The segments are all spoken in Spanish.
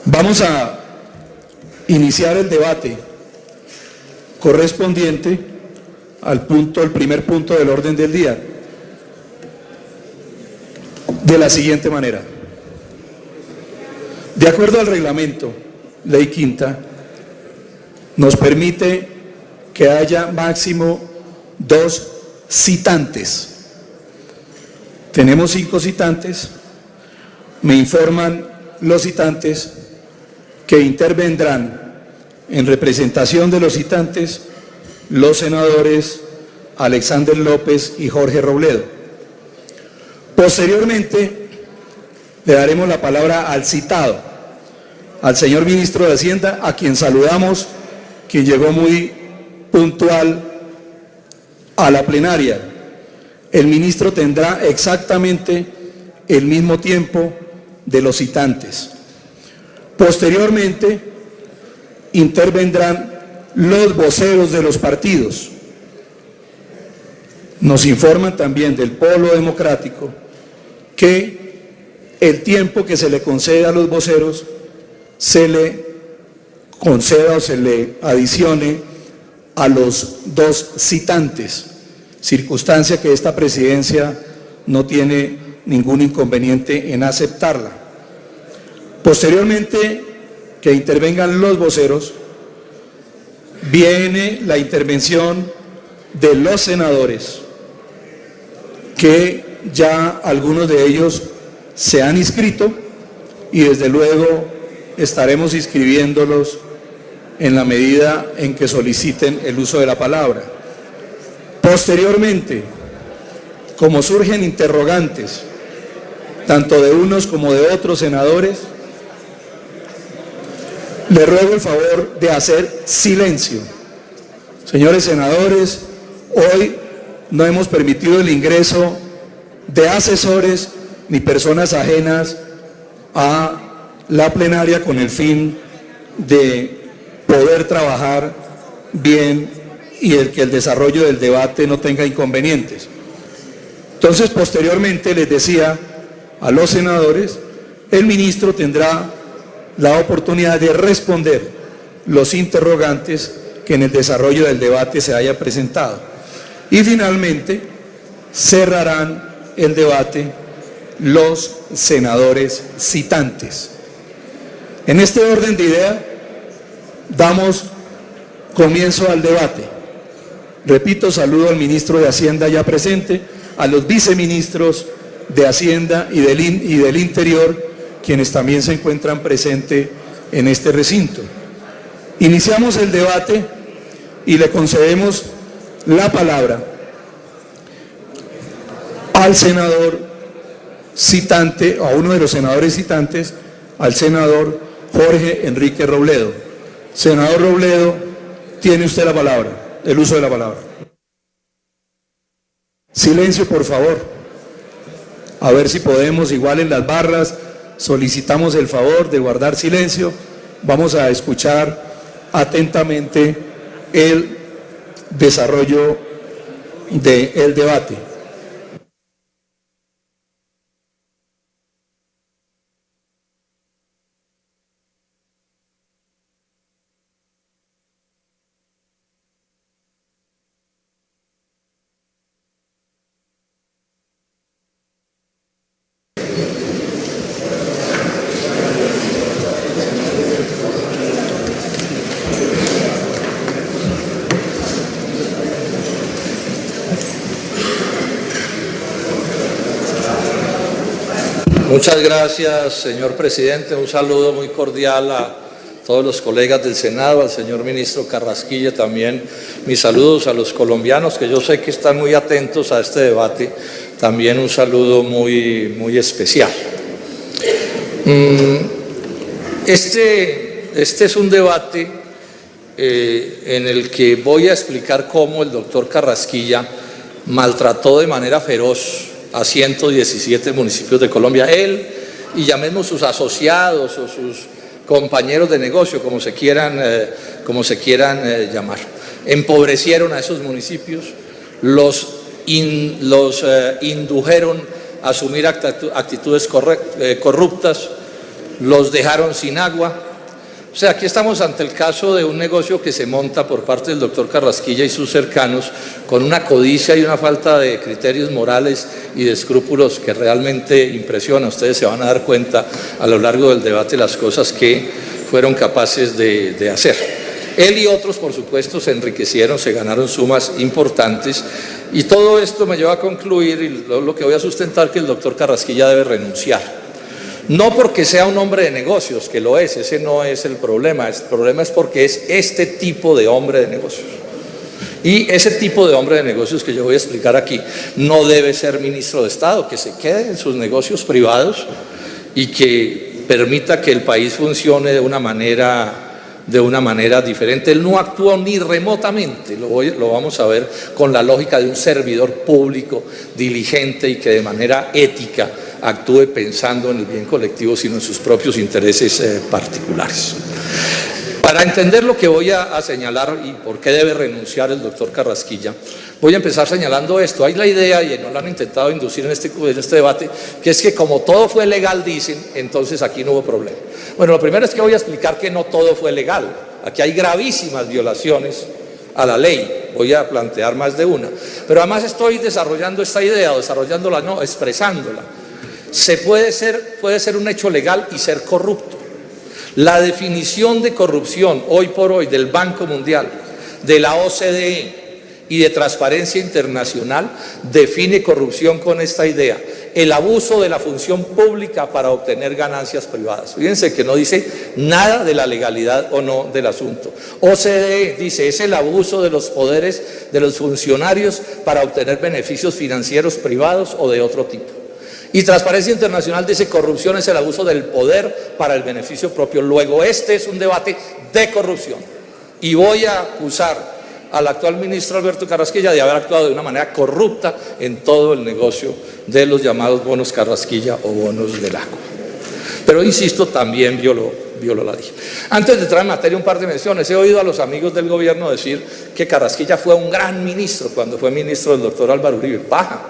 Vamos a iniciar el debate correspondiente al primer punto del orden del día, de la siguiente manera. De acuerdo al reglamento, ley quinta, nos permite que haya máximo 2 citantes. Tenemos 5 citantes. Me informan los citantes que intervendrán en representación de los citantes los senadores Alexander López y Jorge Robledo. Posteriormente le daremos la palabra al citado, al señor ministro de Hacienda, a quien saludamos, quien llegó muy puntual a la plenaria. El ministro tendrá exactamente el mismo tiempo de los citantes. Posteriormente intervendrán los voceros de los partidos. Nos informan también del Polo Democrático que el tiempo que se le concede a los voceros se le conceda o se le adicione a los 2 citantes, circunstancia que esta presidencia no tiene ningún inconveniente en aceptarla. Posteriormente que intervengan los voceros, viene la intervención de los senadores, que ya algunos de ellos se han inscrito y desde luego estaremos inscribiéndolos en la medida en que soliciten el uso de la palabra. Posteriormente, como surgen interrogantes, tanto de unos como de otros senadores, le ruego el favor de hacer silencio. Señores senadores, hoy no hemos permitido el ingreso de asesores ni personas ajenas a la plenaria con el fin de poder trabajar bien y que el desarrollo del debate no tenga inconvenientes. Entonces, posteriormente, les decía a los senadores, el ministro tendrá la oportunidad de responder los interrogantes que en el desarrollo del debate se haya presentado. Y finalmente cerrarán el debate los senadores citantes. En este orden de idea damos comienzo al debate. Repito, saludo al ministro de Hacienda ya presente, a los viceministros de Hacienda y del Interior, quienes también se encuentran presentes en este recinto. Iniciamos el debate y le concedemos la palabra al senador citante, a uno de los senadores citantes, al senador Jorge Enrique Robledo. Senador Robledo, tiene usted la palabra, el uso de la palabra. Silencio, por favor. A ver si podemos, igual en las barras, solicitamos el favor de guardar silencio. Vamos a escuchar atentamente el desarrollo del debate. Muchas gracias, señor presidente. Un saludo muy cordial a todos los colegas del Senado, al señor ministro Carrasquilla también. Mis saludos a los colombianos, que yo sé que están muy atentos a este debate. También un saludo muy especial. Este es un debate en el que voy a explicar cómo el doctor Carrasquilla maltrató de manera feroz a 117 municipios de Colombia. Él y llamemos sus asociados o sus compañeros de negocio, como se quieran llamar, empobrecieron a esos municipios, los indujeron a asumir actitudes corruptas, los dejaron sin agua. O sea, aquí estamos ante el caso de un negocio que se monta por parte del doctor Carrasquilla y sus cercanos con una codicia y una falta de criterios morales y de escrúpulos que realmente impresiona. Ustedes se van a dar cuenta a lo largo del debate las cosas que fueron capaces de hacer. Él y otros, por supuesto, se enriquecieron, se ganaron sumas importantes y todo esto me lleva a concluir, y lo que voy a sustentar, que el doctor Carrasquilla debe renunciar. No porque sea un hombre de negocios, que lo es, ese no es el problema es porque es este tipo de hombre de negocios. Y ese tipo de hombre de negocios que yo voy a explicar aquí no debe ser ministro de Estado, que se quede en sus negocios privados y que permita que el país funcione de una manera diferente. Él no actuó ni remotamente, lo vamos a ver, con la lógica de un servidor público diligente y que de manera ética actúe pensando en el bien colectivo, sino en sus propios intereses particulares. Para entender lo que voy a señalar y por qué debe renunciar el doctor Carrasquilla, voy a empezar señalando esto. Hay la idea, y no lo han intentado inducir en este debate, que es que como todo fue legal, dicen, entonces aquí no hubo problema. Bueno, lo primero es que voy a explicar que no todo fue legal. Aquí hay gravísimas violaciones a la ley. Voy a plantear más de una. Pero además estoy desarrollando esta idea, o desarrollándola no, expresándola. Puede ser un hecho legal y ser corrupto. La definición de corrupción hoy por hoy del Banco Mundial, de la OCDE y de Transparencia Internacional define corrupción con esta idea: el abuso de la función pública para obtener ganancias privadas. Fíjense que no dice nada de la legalidad o no del asunto. OCDE dice: es el abuso de los poderes de los funcionarios para obtener beneficios financieros privados o de otro tipo. Y Transparencia Internacional dice: corrupción es el abuso del poder para el beneficio propio. Luego, este es un debate de corrupción. Y voy a acusar al actual ministro Alberto Carrasquilla de haber actuado de una manera corrupta en todo el negocio de los llamados bonos Carrasquilla o bonos del agua. Pero insisto, también violó la ley. Antes de entrar en materia, un par de menciones. He oído a los amigos del gobierno decir que Carrasquilla fue un gran ministro cuando fue ministro del doctor Álvaro Uribe. Paja.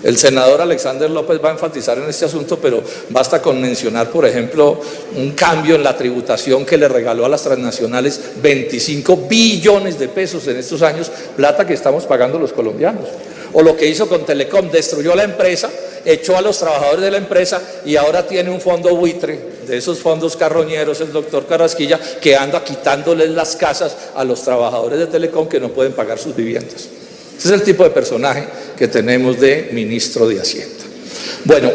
El senador Alexander López va a enfatizar en este asunto, pero basta con mencionar, por ejemplo, un cambio en la tributación que le regaló a las transnacionales 25 billones de pesos en estos años, plata que estamos pagando los colombianos. O lo que hizo con Telecom: destruyó la empresa, echó a los trabajadores de la empresa y ahora tiene un fondo buitre, de esos fondos carroñeros, el doctor Carrasquilla, que anda quitándoles las casas a los trabajadores de Telecom que no pueden pagar sus viviendas. Ese es el tipo de personaje que tenemos de ministro de Hacienda. Bueno,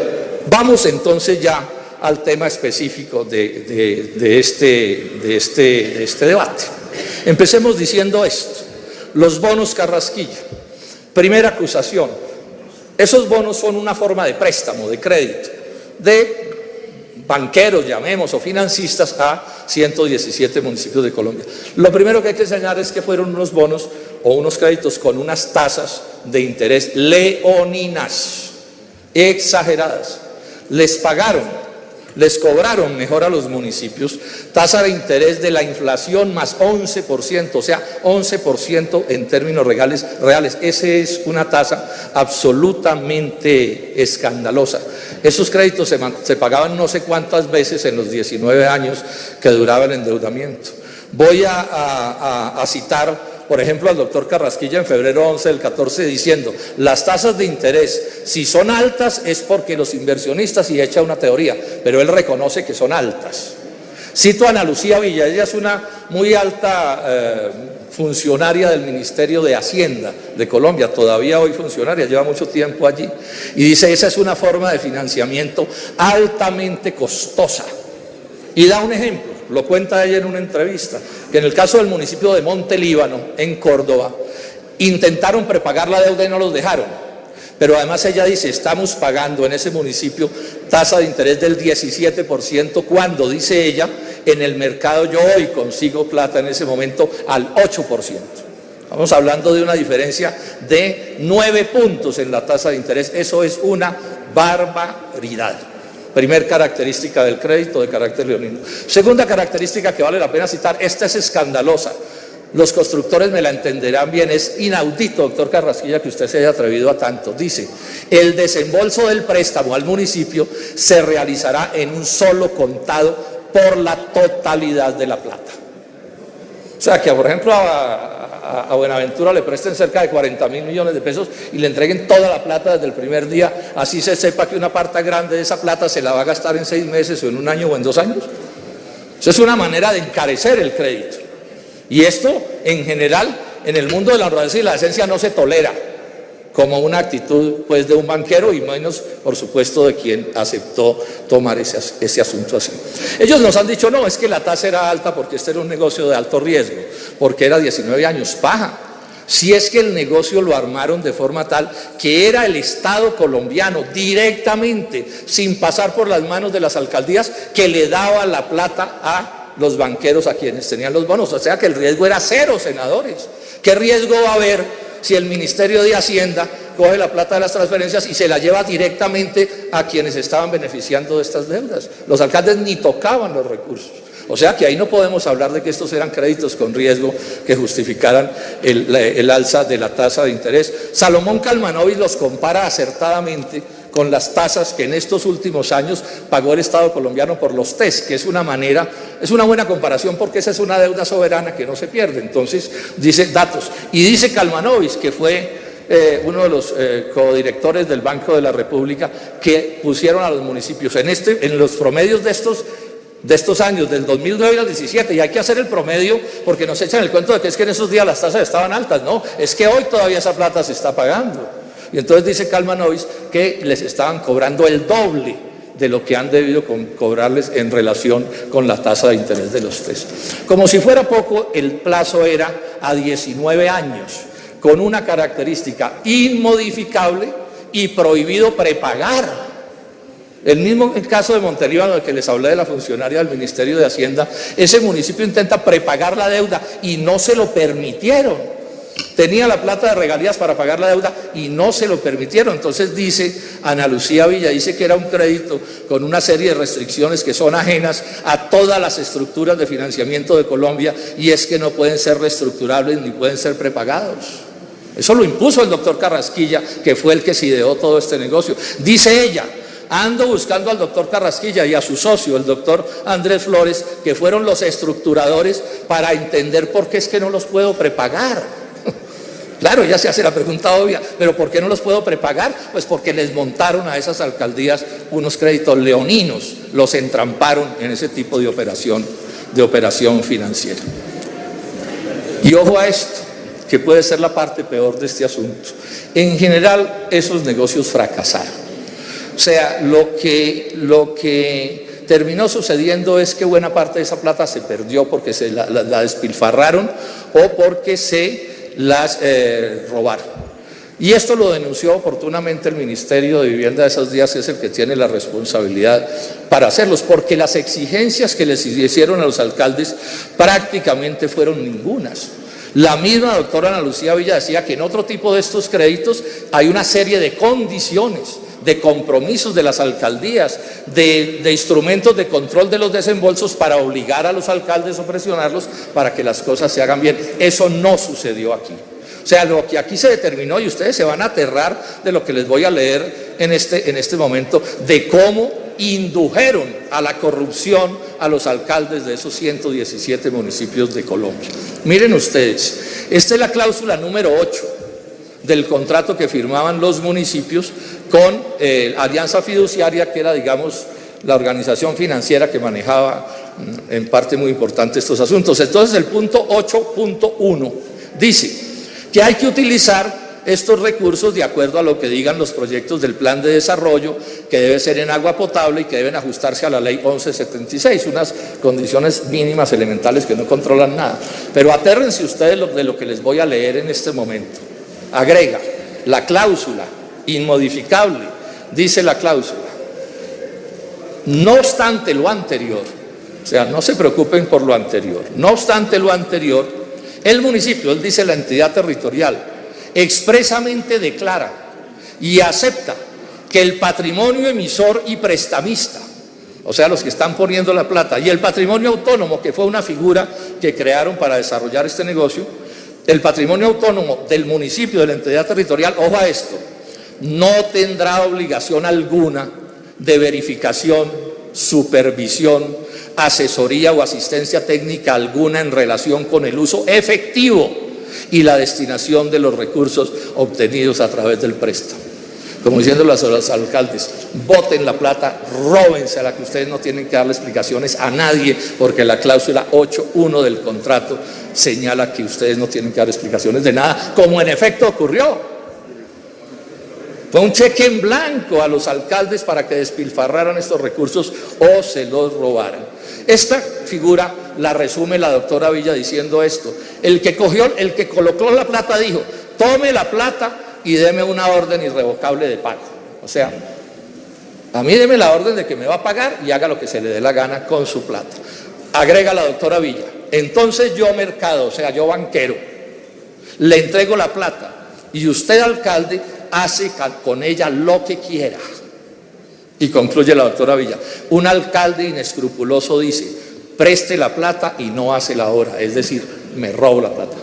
vamos entonces ya al tema específico de este debate. Empecemos diciendo esto: los bonos Carrasquilla. Primera acusación: esos bonos son una forma de préstamo, de crédito, de banqueros, llamemos, o financistas a 117 municipios de Colombia. Lo primero que hay que señalar es que fueron unos bonos o unos créditos con unas tasas de interés leoninas, exageradas. Les cobraron mejor a los municipios tasa de interés de la inflación más 11%, o sea, 11% en términos reales. Esa es una tasa absolutamente escandalosa. Esos créditos se pagaban no sé cuántas veces en los 19 años que duraba el endeudamiento. Voy a citar, por ejemplo, al doctor Carrasquilla en febrero 11 del 14 diciendo: las tasas de interés, si son altas es porque los inversionistas, y echa una teoría, pero él reconoce que son altas. Cito a Ana Lucía Villa, ella es una muy alta funcionaria del Ministerio de Hacienda de Colombia, todavía hoy funcionaria, lleva mucho tiempo allí, y dice: esa es una forma de financiamiento altamente costosa. Y da un ejemplo, lo cuenta ella en una entrevista, que en el caso del municipio de Monte Líbano, en Córdoba, intentaron prepagar la deuda y no los dejaron. Pero además ella dice: estamos pagando en ese municipio tasa de interés del 17%, cuando, dice ella, en el mercado yo hoy consigo plata en ese momento al 8%. Estamos hablando de una diferencia de 9 puntos en la tasa de interés. Eso es una barbaridad. Primer característica del crédito de carácter leonino. Segunda característica que vale la pena citar: esta es escandalosa. los constructores me la entenderán bien, es inaudito, doctor Carrasquilla, que usted se haya atrevido a tanto. Dice, el desembolso del préstamo al municipio se realizará en un solo contado por la totalidad de la plata. O sea, que por ejemplo a Buenaventura le presten cerca de 40.000 millones de pesos y le entreguen toda la plata desde el primer día, así se sepa que una parte grande de esa plata se la va a gastar en 6 meses o en 1 año o en 2 años. Eso es una manera de encarecer el crédito. Y esto, en general, en el mundo de la honradez y la decencia no se tolera como una actitud, pues, de un banquero y menos, por supuesto, de quien aceptó tomar ese asunto así. Ellos nos han dicho, no, es que la tasa era alta porque este era un negocio de alto riesgo, porque era 19 años, paja. Si es que el negocio lo armaron de forma tal que era el Estado colombiano directamente, sin pasar por las manos de las alcaldías, que le daba la plata a los banqueros, a quienes tenían los bonos. O sea que el riesgo era cero, senadores. ¿Qué riesgo va a haber si el Ministerio de Hacienda coge la plata de las transferencias y se la lleva directamente a quienes estaban beneficiando de estas deudas? Los alcaldes ni tocaban los recursos. O sea que ahí no podemos hablar de que estos eran créditos con riesgo que justificaran el alza de la tasa de interés. Salomón Kalmanovic los compara acertadamente con las tasas que en estos últimos años pagó el Estado colombiano por los TES, que es una buena comparación porque esa es una deuda soberana que no se pierde. Entonces, dice datos. Y dice Kalmanovic, que fue uno de los codirectores del Banco de la República, que pusieron a los municipios en los promedios de estos años, del 2009 al 17, y hay que hacer el promedio porque nos echan el cuento de que es que en esos días las tasas estaban altas. No, es que hoy todavía esa plata se está pagando. Y entonces dice Kalmanovic que les estaban cobrando el doble de lo que han debido cobrarles en relación con la tasa de interés de los TES. Como si fuera poco, el plazo era a 19 años, con una característica inmodificable y prohibido prepagar. El mismo caso de Montelíbano, del que les hablé, de la funcionaria del Ministerio de Hacienda, ese municipio intenta prepagar la deuda y no se lo permitieron. Tenía la plata de regalías para pagar la deuda y no se lo permitieron. Entonces dice Ana Lucía Villa, dice que era un crédito con una serie de restricciones que son ajenas a todas las estructuras de financiamiento de Colombia, y es que no pueden ser reestructurables ni pueden ser prepagados. Eso lo impuso el doctor Carrasquilla, que fue el que se ideó todo este negocio. Dice ella, ando buscando al doctor Carrasquilla y a su socio, el doctor Andrés Flores, que fueron los estructuradores, para entender por qué es que no los puedo prepagar. Claro, ya se hace la pregunta obvia, pero ¿por qué no los puedo prepagar? Pues porque les montaron a esas alcaldías unos créditos leoninos, los entramparon en ese tipo de operación financiera. Y ojo a esto, que puede ser la parte peor de este asunto. En general, esos negocios fracasaron. O sea, lo que terminó sucediendo es que buena parte de esa plata se perdió porque se la despilfarraron o porque se las robaron. Y esto lo denunció oportunamente el Ministerio de Vivienda de esos días, es el que tiene la responsabilidad para hacerlos, porque las exigencias que les hicieron a los alcaldes prácticamente fueron ningunas. La misma doctora Ana Lucía Villa decía que en otro tipo de estos créditos hay una serie de condiciones, de compromisos de las alcaldías, de instrumentos de control de los desembolsos para obligar a los alcaldes o presionarlos para que las cosas se hagan bien. Eso no sucedió aquí. O sea, lo que aquí se determinó, y ustedes se van a aterrar de lo que les voy a leer en este momento, de cómo indujeron a la corrupción a los alcaldes de esos 117 municipios de Colombia. Miren ustedes, esta es la cláusula número 8 del contrato que firmaban los municipios con Alianza Fiduciaria, que era, digamos, la organización financiera que manejaba en parte muy importante estos asuntos. Entonces, el punto 8.1 dice que hay que utilizar estos recursos de acuerdo a lo que digan los proyectos del plan de desarrollo, que debe ser en agua potable y que deben ajustarse a la ley 1176, unas condiciones mínimas elementales que no controlan nada. Pero atérrense ustedes de lo que les voy a leer en este momento. Agrega la cláusula inmodificable, dice la cláusula: no obstante lo anterior, o sea, no se preocupen por lo anterior, no obstante lo anterior, el municipio, él dice la entidad territorial, expresamente declara y acepta que el patrimonio emisor y prestamista, o sea, los que están poniendo la plata, y el patrimonio autónomo, que fue una figura que crearon para desarrollar este negocio, el patrimonio autónomo del municipio, de la entidad territorial, ojo a esto, no tendrá obligación alguna de verificación, supervisión, asesoría o asistencia técnica alguna en relación con el uso efectivo y la destinación de los recursos obtenidos a través del préstamo. Como diciéndolo a los alcaldes, boten la plata, róbense a la que ustedes no tienen que darle explicaciones a nadie, porque la cláusula 8.1 del contrato señala que ustedes no tienen que dar explicaciones de nada, como en efecto ocurrió. Fue un cheque en blanco a los alcaldes para que despilfarraran estos recursos o se los robaran. Esta figura la resume la doctora Villa diciendo esto: el que colocó la plata dijo, tome la plata y deme una orden irrevocable de pago. O sea, a mí deme la orden de que me va a pagar y haga lo que se le dé la gana con su plata. Agrega la doctora Villa, entonces yo mercado, o sea, yo banquero, le entrego la plata y usted, alcalde, hace con ella lo que quiera. Y concluye la doctora Villa, un alcalde inescrupuloso dice, preste la plata y no hace la obra, es decir, me robo la plata.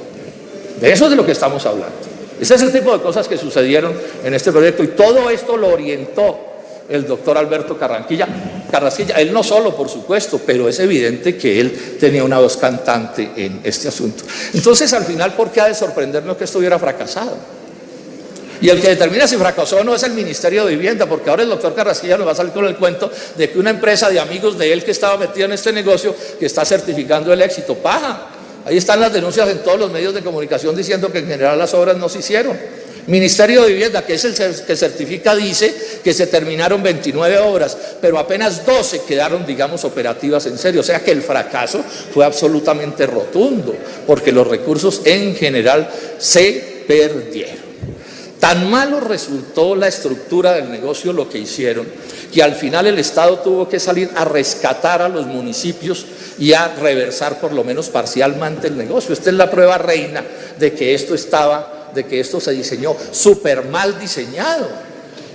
De eso es de lo que estamos hablando. Ese es el tipo de cosas que sucedieron en este proyecto, y todo esto lo orientó el doctor Alberto Carrasquilla. Él no solo, por supuesto, pero es evidente que él tenía una voz cantante en este asunto. Entonces, al final, ¿por qué ha de sorprendernos que esto hubiera fracasado? Y el que determina si fracasó o no es el Ministerio de Vivienda, porque ahora el doctor Carrasquilla nos va a salir con el cuento de que una empresa de amigos de él que estaba metida en este negocio, que está certificando el éxito, paja. Ahí están las denuncias en todos los medios de comunicación diciendo que en general las obras no se hicieron. Ministerio de Vivienda, que es el que certifica, dice que se terminaron 29 obras, pero apenas 12 quedaron, digamos, operativas en serio. O sea que el fracaso fue absolutamente rotundo, porque los recursos en general se perdieron. Tan malo resultó la estructura del negocio, lo que hicieron, que al final el Estado tuvo que salir a rescatar a los municipios y a reversar por lo menos parcialmente el negocio. Esta es la prueba reina de que esto se diseñó súper mal diseñado.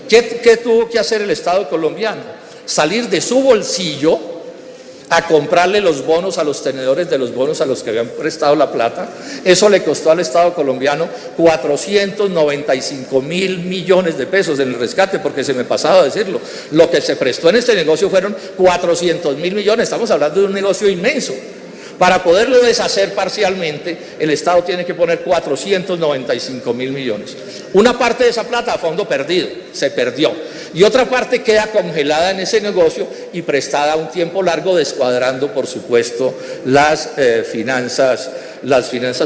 ¿Qué tuvo que hacer el Estado colombiano? Salir de su bolsillo a comprarle los bonos a los tenedores de los bonos a los que habían prestado la plata. Eso le costó al Estado colombiano 495.000 millones de pesos en el rescate, porque se me pasaba a decirlo. Lo que se prestó en este negocio fueron 400.000 millones, estamos hablando de un negocio inmenso. Para poderlo deshacer parcialmente, el Estado tiene que poner 495.000 millones. Una parte de esa plata a fondo perdido, se perdió. Y otra parte queda congelada en ese negocio y prestada a un tiempo largo, descuadrando, por supuesto, las finanzas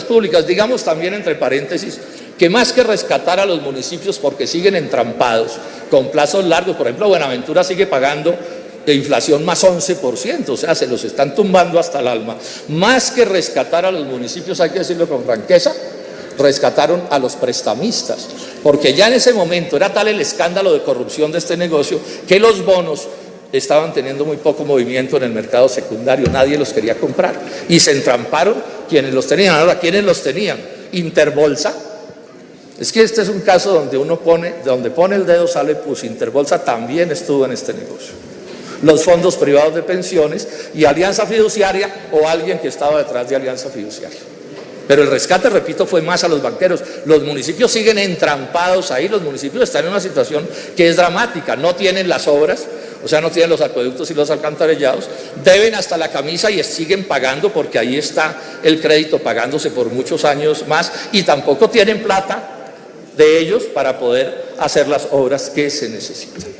públicas. Digamos también, entre paréntesis, que más que rescatar a los municipios porque siguen entrampados con plazos largos, por ejemplo, Buenaventura sigue pagando de inflación más 11%, o sea, se los están tumbando hasta el alma. Más que rescatar a los municipios, hay que decirlo con franqueza, rescataron a los prestamistas, porque ya en ese momento era tal el escándalo de corrupción de este negocio que los bonos estaban teniendo muy poco movimiento en el mercado secundario, nadie los quería comprar y se entramparon quienes los tenían. Ahora, ¿quiénes los tenían? Interbolsa. Es que este es un caso donde pone el dedo sale pus. Interbolsa también estuvo en este negocio. Los fondos privados de pensiones y Alianza Fiduciaria o alguien que estaba detrás de Alianza Fiduciaria. Pero el rescate, repito, fue más a los banqueros. Los municipios siguen entrampados ahí, los municipios están en una situación que es dramática, no tienen las obras, o sea, no tienen los acueductos y los alcantarillados, deben hasta la camisa y siguen pagando porque ahí está el crédito pagándose por muchos años más, y tampoco tienen plata de ellos para poder hacer las obras que se necesitan.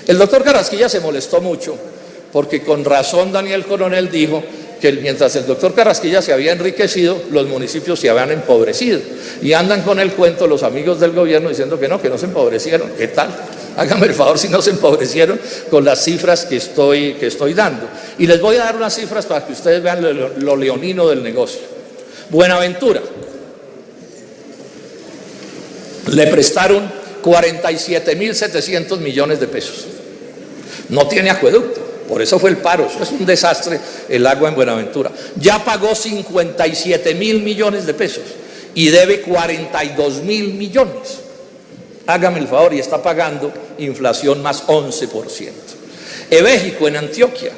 El doctor Carrasquilla se molestó mucho porque con razón Daniel Coronel dijo que mientras el doctor Carrasquilla se había enriquecido, los municipios se habían empobrecido. Y andan con el cuento los amigos del gobierno diciendo que no se empobrecieron. ¿Qué tal? Háganme el favor si no se empobrecieron con las cifras que estoy dando. Y les voy a dar unas cifras para que ustedes vean lo leonino del negocio. Buenaventura le prestaron 47.700 millones de pesos. No tiene acueducto, por eso fue el paro. Eso es un desastre el agua en Buenaventura. Ya pagó 57.000 millones de pesos y debe 42.000 millones. Hágame el favor, y está pagando inflación más 11%. Evéjico en Antioquia,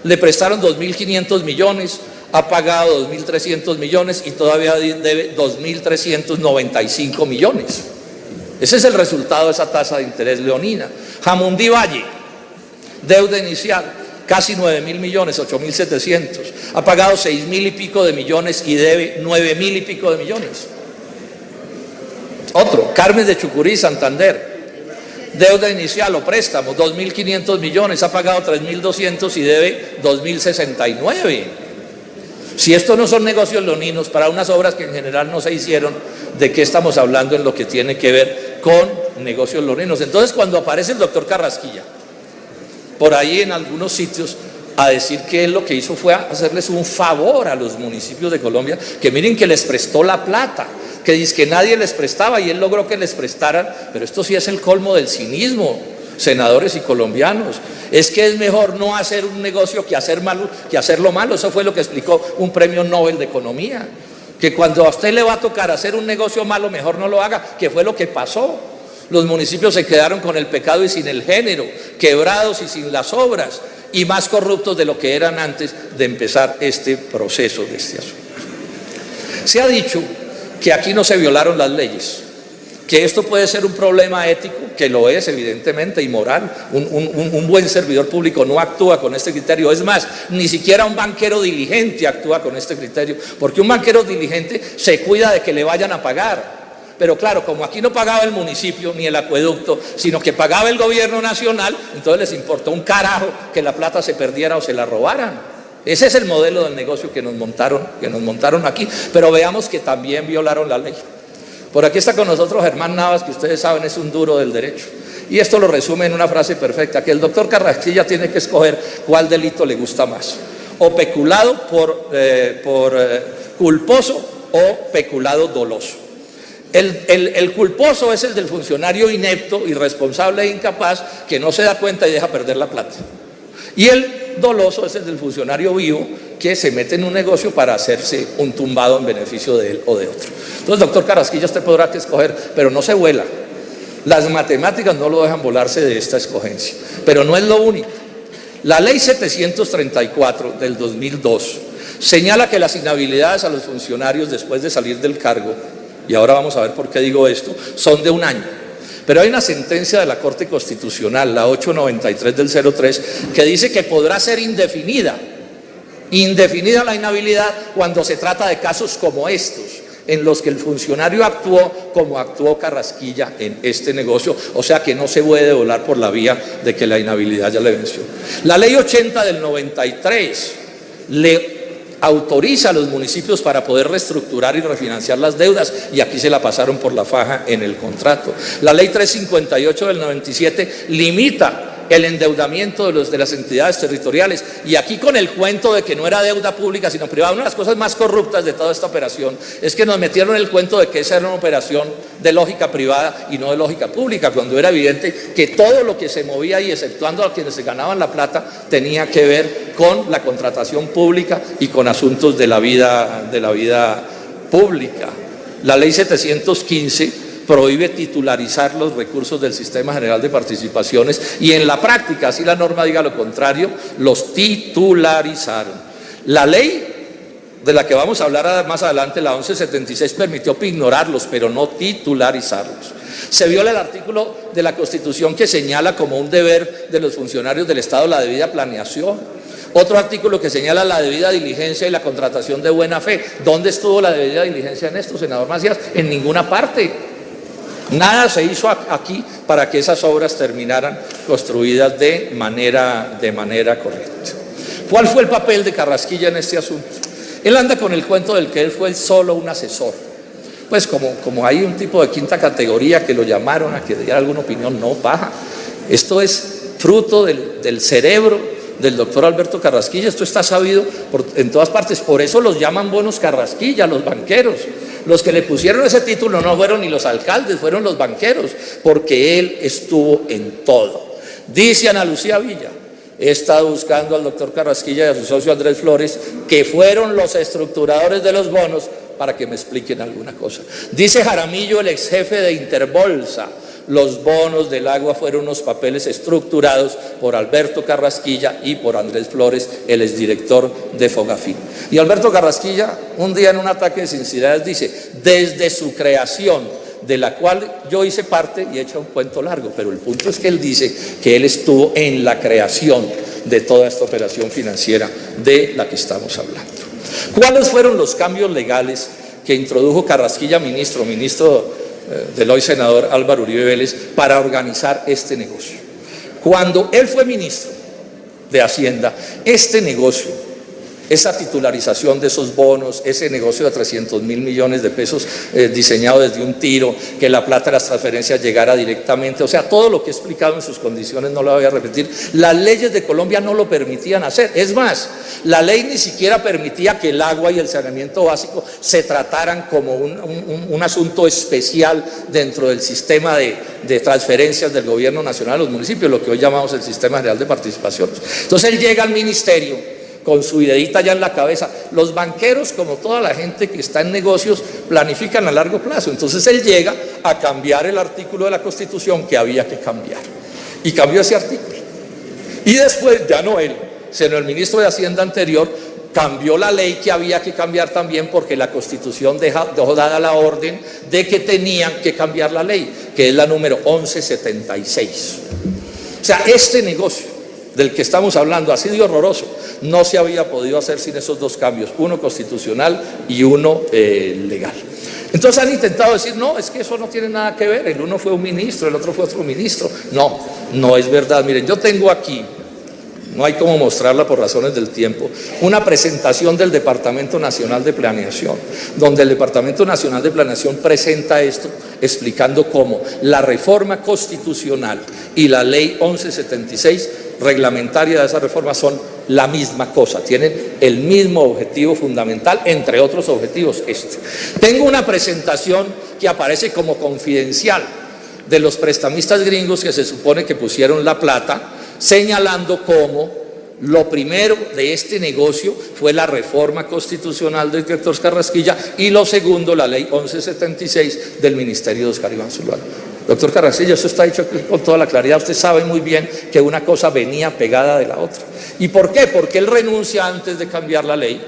le prestaron 2.500 millones, ha pagado 2.300 millones y todavía debe 2.395 millones. Ese es el resultado de esa tasa de interés leonina. Jamundí Valle, deuda inicial, casi 9.000 millones, 8.700. Ha pagado 6.000 y pico de millones y debe 9.000 y pico de millones. Otro, Carmen de Chucurí, Santander, deuda inicial o préstamo, 2.500 millones, ha pagado 3.200 y debe 2.069. Si estos no son negocios leoninos para unas obras que en general no se hicieron, ¿de qué estamos hablando en lo que tiene que ver con negocios leoninos? Entonces, cuando aparece el doctor Carrasquilla, por ahí en algunos sitios, a decir que él lo que hizo fue hacerles un favor a los municipios de Colombia, que miren que les prestó la plata, que dice que nadie les prestaba y él logró que les prestaran, pero esto sí es el colmo del cinismo, senadores y colombianos. Es que es mejor no hacer un negocio que hacerlo malo. Eso fue lo que explicó un premio Nobel de Economía, que cuando a usted le va a tocar hacer un negocio malo, mejor no lo haga, que fue lo que pasó. Los municipios se quedaron con el pecado y sin el género, quebrados y sin las obras, y más corruptos de lo que eran antes de empezar este proceso de este asunto. Se ha dicho que aquí no se violaron las leyes, que esto puede ser un problema ético, que lo es evidentemente, y moral. Un buen servidor público no actúa con este criterio. Es más, ni siquiera un banquero diligente actúa con este criterio, porque un banquero diligente se cuida de que le vayan a pagar. Pero claro, como aquí no pagaba el municipio ni el acueducto, sino que pagaba el gobierno nacional, entonces les importó un carajo que la plata se perdiera o se la robaran. Ese es el modelo del negocio que nos montaron aquí. Pero veamos que también violaron la ley. Por aquí está con nosotros Germán Navas, que ustedes saben es un duro del derecho. Y esto lo resume en una frase perfecta, que el doctor Carrasquilla tiene que escoger cuál delito le gusta más. O peculado por culposo o peculado doloso. El culposo es el del funcionario inepto, irresponsable e incapaz que no se da cuenta y deja perder la plata. Y el doloso es el del funcionario vivo que se mete en un negocio para hacerse un tumbado en beneficio de él o de otro. Entonces, doctor Carrasquilla, usted podrá que escoger, pero no se vuela. Las matemáticas no lo dejan volarse de esta escogencia. Pero no es lo único. La ley 734 del 2002 señala que las inhabilidades a los funcionarios después de salir del cargo, y ahora vamos a ver por qué digo esto, son de 1 año. Pero hay una sentencia de la Corte Constitucional, la 893 del 03, que dice que podrá ser indefinida la inhabilidad cuando se trata de casos como estos, en los que el funcionario actuó como actuó Carrasquilla en este negocio, o sea que no se puede volar por la vía de que la inhabilidad ya le venció. La ley 80 del 93 le autoriza a los municipios para poder reestructurar y refinanciar las deudas, y aquí se la pasaron por la faja en el contrato. La ley 358 del 97 limita el endeudamiento de las entidades territoriales, y aquí con el cuento de que no era deuda pública sino privada. Una de las cosas más corruptas de toda esta operación es que nos metieron el cuento de que esa era una operación de lógica privada y no de lógica pública, cuando era evidente que todo lo que se movía ahí, exceptuando a quienes se ganaban la plata, tenía que ver con la contratación pública y con asuntos de la vida pública. La ley 715 prohíbe titularizar los recursos del Sistema General de Participaciones, y en la práctica, así la norma diga lo contrario, los titularizaron. La ley de la que vamos a hablar más adelante, la 1176, permitió ignorarlos, pero no titularizarlos. Se viola el artículo de la Constitución que señala como un deber de los funcionarios del Estado la debida planeación. Otro artículo que señala la debida diligencia y la contratación de buena fe. ¿Dónde estuvo la debida diligencia en esto, senador Macías? En ninguna parte. Nada se hizo aquí para que esas obras terminaran construidas de manera correcta. ¿Cuál fue el papel de Carrasquilla en este asunto? Él anda con el cuento del que él fue solo un asesor. Pues como hay un tipo de quinta categoría que lo llamaron a que diera alguna opinión, no, paja. Esto es fruto del cerebro del doctor Alberto Carrasquilla. Esto está sabido en todas partes. Por eso los llaman bonos Carrasquilla, los banqueros. Los que le pusieron ese título no fueron ni los alcaldes, fueron los banqueros, porque él estuvo en todo. Dice Ana Lucía Villa: he estado buscando al doctor Carrasquilla y a su socio Andrés Flores, que fueron los estructuradores de los bonos, para que me expliquen alguna cosa. Dice Jaramillo, el ex jefe de Interbolsa: Los bonos del agua fueron unos papeles estructurados por Alberto Carrasquilla y por Andrés Flores, el exdirector de Fogafín. Y Alberto Carrasquilla, un día en un ataque de sinceridad, dice: desde su creación, de la cual yo hice parte, y echa un cuento largo, pero el punto es que él dice que él estuvo en la creación de toda esta operación financiera de la que estamos hablando. ¿Cuáles fueron los cambios legales que introdujo Carrasquilla, ministro del hoy senador Álvaro Uribe Vélez, para organizar este negocio? Cuando él fue ministro de Hacienda, este negocio, esa titularización de esos bonos, ese negocio de 300.000 millones de pesos diseñado desde un tiro, que la plata de las transferencias llegara directamente, o sea, todo lo que he explicado en sus condiciones no lo voy a repetir, las leyes de Colombia no lo permitían hacer. Es más, la ley ni siquiera permitía que el agua y el saneamiento básico se trataran como un asunto especial dentro del sistema de transferencias del gobierno nacional a los municipios, lo que hoy llamamos el Sistema General de Participaciones. Entonces él llega al ministerio con su ideita ya en la cabeza. Los banqueros, como toda la gente que está en negocios, planifican a largo plazo. Entonces él llega a cambiar el artículo de la Constitución que había que cambiar. Y cambió ese artículo. Y después, ya no él, sino el ministro de Hacienda anterior, cambió la ley que había que cambiar también, porque la Constitución dejó dada la orden de que tenían que cambiar la ley, que es la número 1176. O sea, este negocio del que estamos hablando ha sido horroroso. No se había podido hacer sin esos dos cambios, uno constitucional y uno legal. Entonces han intentado decir: no, es que eso no tiene nada que ver, el uno fue un ministro, el otro fue otro ministro. No, no es verdad. Miren, yo tengo aquí, no hay cómo mostrarla por razones del tiempo, una presentación del Departamento Nacional de Planeación, donde el Departamento Nacional de Planeación presenta esto, explicando cómo la reforma constitucional y la ley 1176 reglamentaria de esa reforma son la misma cosa, tienen el mismo objetivo fundamental, entre otros objetivos este. Tengo una presentación que aparece como confidencial de los prestamistas gringos que se supone que pusieron la plata, señalando cómo lo primero de este negocio fue la reforma constitucional del doctor Carrasquilla y lo segundo la ley 1176 del Ministerio de Oscar Iván Zuluaga. Doctor Carrasquilla, eso está dicho con toda la claridad, usted sabe muy bien que una cosa venía pegada de la otra. ¿Y por qué? Porque él renuncia antes de cambiar la ley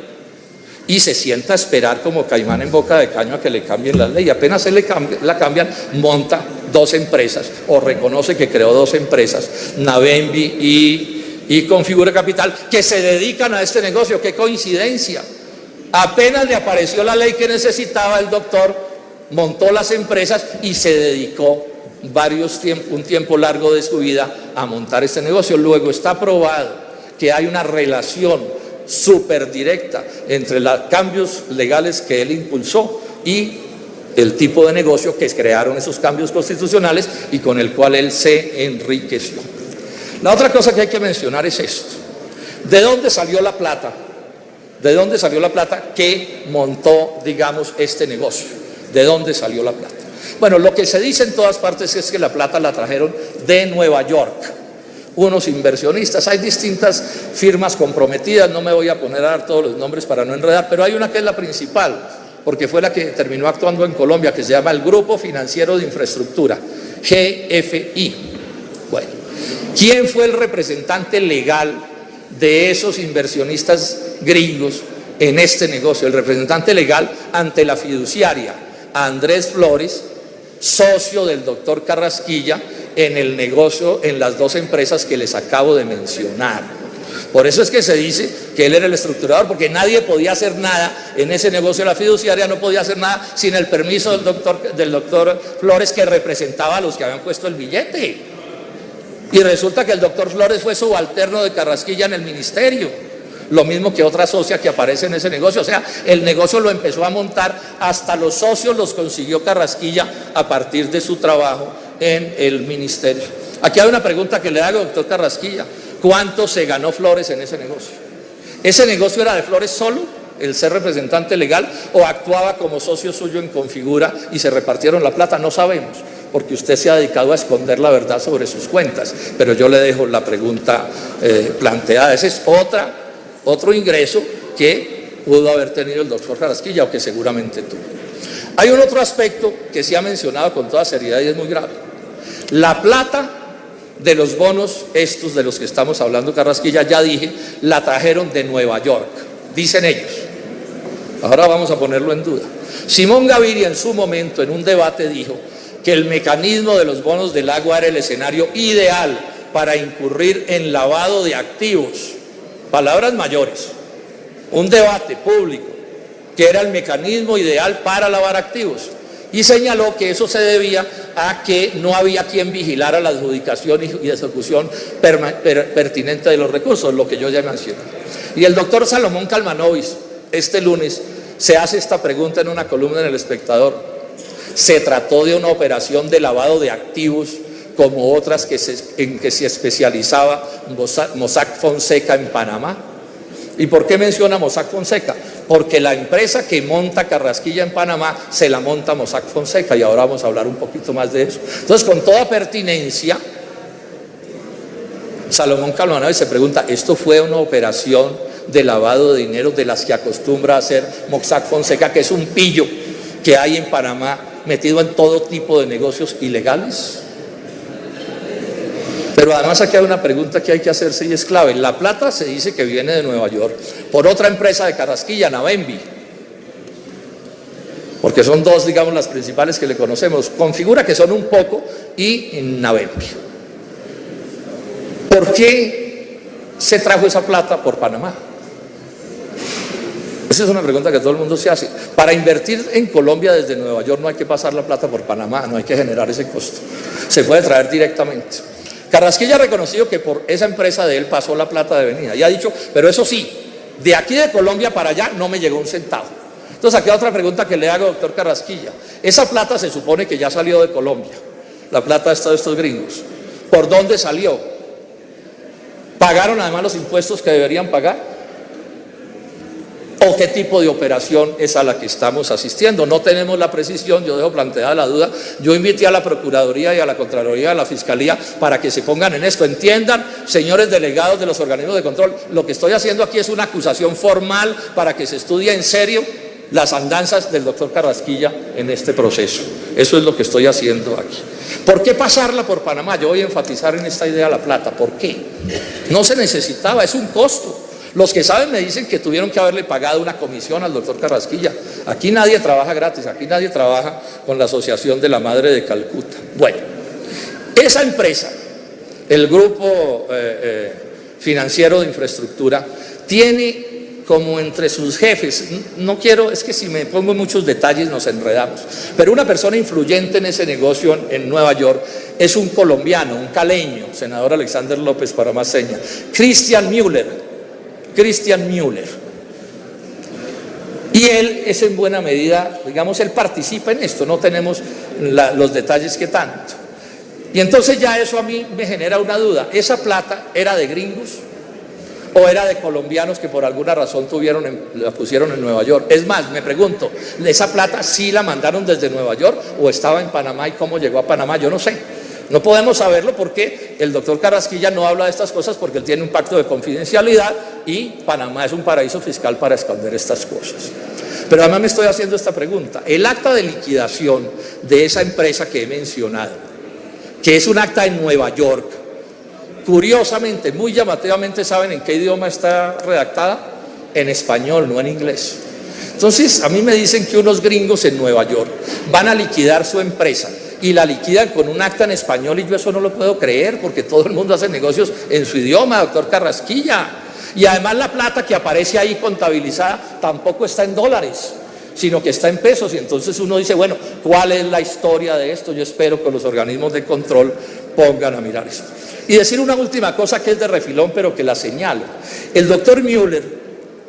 y se sienta a esperar como caimán en boca de caño a que le cambien la ley. Apenas él la cambian, monta dos empresas, o reconoce que creó dos empresas, Navenvi y Configura Capital, que se dedican a este negocio. ¡Qué coincidencia! Apenas le apareció la ley que necesitaba, el doctor montó las empresas y se dedicó un tiempo largo de su vida a montar este negocio. Luego está probado que hay una relación súper directa entre los cambios legales que él impulsó y el tipo de negocio que crearon esos cambios constitucionales y con el cual él se enriqueció. La otra cosa que hay que mencionar es esto: ¿de dónde salió la plata? ¿De dónde salió la plata que montó, digamos, este negocio? ¿De dónde salió la plata? Bueno, lo que se dice en todas partes es que la plata la trajeron de Nueva York unos inversionistas. Hay distintas firmas comprometidas, no me voy a poner a dar todos los nombres para no enredar, pero hay una que es la principal, porque fue la que terminó actuando en Colombia, que se llama el Grupo Financiero de Infraestructura, GFI. Bueno, ¿quién fue el representante legal de esos inversionistas gringos en este negocio? El representante legal ante la fiduciaria, Andrés Flores, socio del doctor Carrasquilla en el negocio, en las dos empresas que les acabo de mencionar. Por eso es que se dice que él era el estructurador, porque nadie podía hacer nada en ese negocio. La fiduciaria no podía hacer nada sin el permiso del doctor Flores, que representaba a los que habían puesto el billete. Y resulta que el doctor Flores fue subalterno de Carrasquilla en el ministerio, lo mismo que otra socia que aparece en ese negocio. O sea, el negocio lo empezó a montar, hasta los socios los consiguió Carrasquilla a partir de su trabajo en el ministerio. Aquí hay una pregunta que le hago, doctor Carrasquilla: ¿cuánto se ganó Flores en ese negocio? ¿Ese negocio era de Flores solo, el ser representante legal, o actuaba como socio suyo en Configura y se repartieron la plata? No sabemos, porque usted se ha dedicado a esconder la verdad sobre sus cuentas, pero yo le dejo la pregunta planteada. Ese es otro ingreso que pudo haber tenido el doctor Carrasquilla, o que seguramente tuvo. Hay un otro aspecto que se ha mencionado con toda seriedad y es muy grave. La plata de los bonos, estos de los que estamos hablando, Carrasquilla, ya dije, la trajeron de Nueva York, dicen ellos. Ahora vamos a ponerlo en duda. Simón Gaviria en su momento, en un debate, dijo que el mecanismo de los bonos del agua era el escenario ideal para incurrir en lavado de activos. Palabras mayores. Un debate público que era el mecanismo ideal para lavar activos. Y señaló que eso se debía a que no había quien vigilara la adjudicación y ejecución pertinente de los recursos, lo que yo ya mencioné. Y el doctor Salomón Kalmanovic, este lunes, se hace esta pregunta en una columna en El Espectador. ¿Se trató de una operación de lavado de activos como otras en que se especializaba Mossack Fonseca en Panamá? ¿Y por qué menciona Mossack Fonseca? Porque la empresa que monta Carrasquilla en Panamá se la monta Mossack Fonseca, y ahora vamos a hablar un poquito más de eso. Entonces, con toda pertinencia, Salomón Kalmanovic se pregunta, ¿esto fue una operación de lavado de dinero de las que acostumbra a hacer Mossack Fonseca, que es un pillo que hay en Panamá metido en todo tipo de negocios ilegales? Pero además aquí hay una pregunta que hay que hacerse y es clave. La plata se dice que viene de Nueva York por otra empresa de Carrasquilla, Navembi, porque son dos, digamos, las principales que le conocemos. Configura que son un poco y Navembi. ¿Por qué se trajo esa plata por Panamá? Esa es una pregunta que todo el mundo se hace. Para invertir en Colombia desde Nueva York no hay que pasar la plata por Panamá, no hay que generar ese costo. Se puede traer directamente. Carrasquilla ha reconocido que por esa empresa de él pasó la plata de venida y ha dicho, pero eso sí, de aquí de Colombia para allá no me llegó un centavo. Entonces aquí hay otra pregunta que le hago, doctor Carrasquilla. Esa plata se supone que ya salió de Colombia, la plata de estos gringos. ¿Por dónde salió? ¿Pagaron además los impuestos que deberían pagar? ¿O qué tipo de operación es a la que estamos asistiendo? No tenemos la precisión, yo dejo planteada la duda. Yo invité a la Procuraduría y a la Contraloría, a la Fiscalía, para que se pongan en esto. Entiendan, señores delegados de los organismos de control, lo que estoy haciendo aquí es una acusación formal para que se estudie en serio las andanzas del doctor Carrasquilla en este proceso. Eso es lo que estoy haciendo aquí. ¿Por qué pasarla por Panamá? Yo voy a enfatizar en esta idea la plata. ¿Por qué? No se necesitaba, es un costo. Los que saben me dicen que tuvieron que haberle pagado una comisión al doctor Carrasquilla. Aquí nadie trabaja gratis, aquí nadie trabaja con la Asociación de la Madre de Calcuta. Bueno, esa empresa, el Grupo Financiero de Infraestructura, tiene como entre sus jefes, no quiero, es que si me pongo en muchos detalles nos enredamos, pero una persona influyente en ese negocio en Nueva York es un colombiano, un caleño, senador Alexander López para más señas, Christian Müller. Y él es en buena medida, digamos, él participa en esto, no tenemos los detalles que tanto. Y entonces ya eso a mí me genera una duda, ¿esa plata era de gringos o era de colombianos que por alguna razón la pusieron en Nueva York? Es más, me pregunto, ¿esa plata sí la mandaron desde Nueva York o estaba en Panamá y cómo llegó a Panamá? Yo no sé. No podemos saberlo porque el doctor Carrasquilla no habla de estas cosas porque él tiene un pacto de confidencialidad y Panamá es un paraíso fiscal para esconder estas cosas. Pero además me estoy haciendo esta pregunta. El acta de liquidación de esa empresa que he mencionado, que es un acta en Nueva York, curiosamente, muy llamativamente, ¿saben en qué idioma está redactada? En español, no en inglés. Entonces, a mí me dicen que unos gringos en Nueva York van a liquidar su empresa y la liquidan con un acta en español, y yo eso no lo puedo creer porque todo el mundo hace negocios en su idioma, doctor Carrasquilla. Y además la plata que aparece ahí contabilizada tampoco está en dólares, sino que está en pesos, y entonces uno dice, bueno, ¿cuál es la historia de esto? Yo espero que los organismos de control pongan a mirar eso. Y decir una última cosa que es de refilón, pero que la señalo. El doctor Müller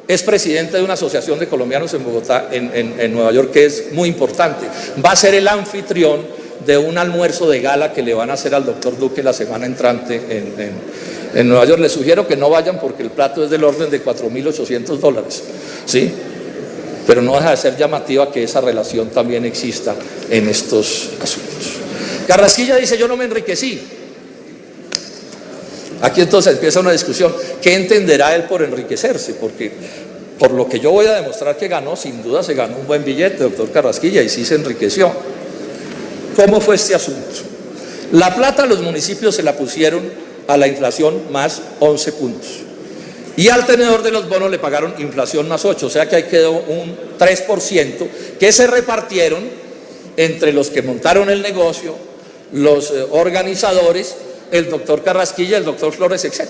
es presidente de una asociación de colombianos en Bogotá, en Nueva York, que es muy importante. Va a ser el anfitrión de un almuerzo de gala que le van a hacer al doctor Duque la semana entrante en Nueva York. Les sugiero que no vayan porque el plato es del orden de $4.800, ¿sí? Pero no deja de ser llamativa que esa relación también exista en estos asuntos. Carrasquilla dice, yo no me enriquecí. Aquí entonces empieza una discusión. ¿Qué entenderá él por enriquecerse? Porque por lo que yo voy a demostrar que ganó, sin duda se ganó un buen billete, doctor Carrasquilla, y sí se enriqueció. ¿Cómo fue este asunto? La plata a los municipios se la pusieron a la inflación más 11 puntos. Y al tenedor de los bonos le pagaron inflación más 8, o sea que ahí quedó un 3% que se repartieron entre los que montaron el negocio, los organizadores, el doctor Carrasquilla, el doctor Flores, etc.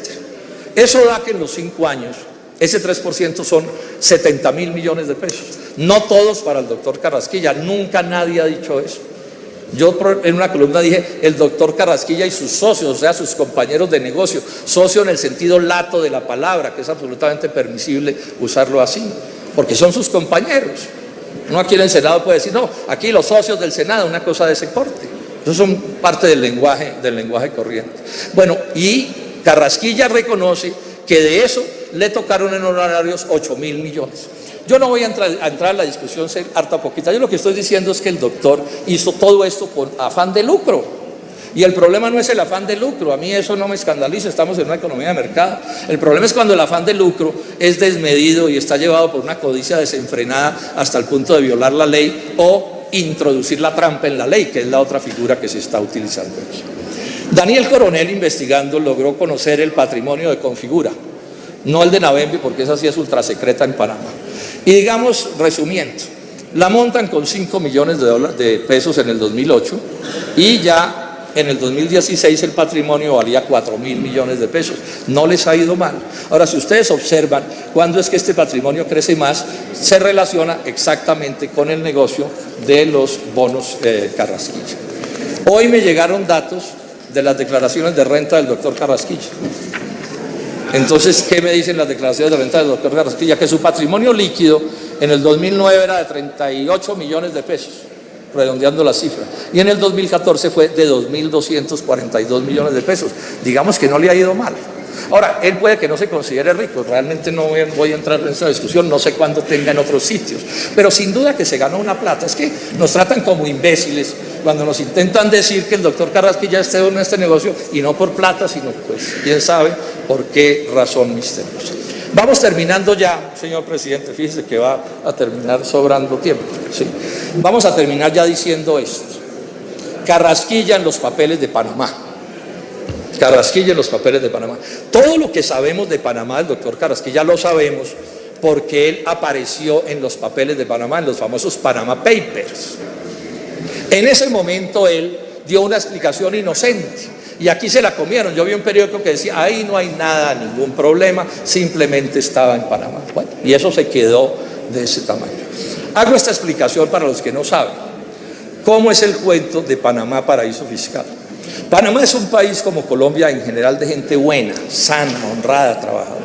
Eso da que en los 5 años, ese 3% son 70.000 millones de pesos. No todos para el doctor Carrasquilla, nunca nadie ha dicho eso. Yo en una columna dije el doctor Carrasquilla y sus socios, o sea, sus compañeros de negocio, socio en el sentido lato de la palabra, que es absolutamente permisible usarlo así, porque son sus compañeros. Uno aquí en el Senado puede decir, no, aquí los socios del Senado, una cosa de ese corte. Eso son parte del lenguaje corriente. Bueno, y Carrasquilla reconoce que de eso le tocaron en honorarios 8.000 millones. Yo no voy a entrar en la discusión, sé harta poquita. Yo lo que estoy diciendo es que el doctor hizo todo esto con afán de lucro. Y el problema no es el afán de lucro, a mí eso no me escandaliza, estamos en una economía de mercado. El problema es cuando el afán de lucro es desmedido y está llevado por una codicia desenfrenada hasta el punto de violar la ley o introducir la trampa en la ley, que es la otra figura que se está utilizando aquí. Daniel Coronel, investigando, logró conocer el patrimonio de Configura, no el de Navembi, porque esa sí es ultra secreta en Panamá. Y digamos, resumiendo, la montan con 5 millones de pesos en el 2008 y ya en el 2016 el patrimonio valía 4.000 millones de pesos. No les ha ido mal. Ahora, si ustedes observan cuándo es que este patrimonio crece más, se relaciona exactamente con el negocio de los bonos Carrasquilla. Hoy me llegaron datos de las declaraciones de renta del doctor Carrasquilla. Entonces, ¿qué me dicen las declaraciones de renta del doctor Carrasquilla? Que su patrimonio líquido en el 2009 era de 38 millones de pesos, redondeando la cifra, y en el 2014 fue de 2.242 millones de pesos. Digamos que no le ha ido mal. Ahora, él puede que no se considere rico, realmente no voy a entrar en esa discusión, no sé cuándo tenga en otros sitios, pero sin duda que se ganó una plata. Es que nos tratan como imbéciles cuando nos intentan decir que el doctor Carrasquilla esté en este negocio, y no por plata, sino pues quién sabe por qué razón misteriosa. Vamos terminando ya, señor presidente, fíjese que va a terminar sobrando tiempo, ¿sí? Vamos a terminar ya diciendo esto. Carrasquilla en los papeles de Panamá. Carrasquilla en los papeles de Panamá. Todo lo que sabemos de Panamá, el doctor Carrasquilla, lo sabemos porque él apareció en los papeles de Panamá, en los famosos Panama Papers. En ese momento él dio una explicación inocente y aquí se la comieron. Yo vi un periódico que decía, ahí no hay nada, ningún problema, simplemente estaba en Panamá. Bueno, y eso se quedó de ese tamaño. Hago esta explicación para los que no saben. ¿Cómo es el cuento de Panamá, paraíso fiscal? Panamá es un país como Colombia en general de gente buena, sana, honrada, trabajadora.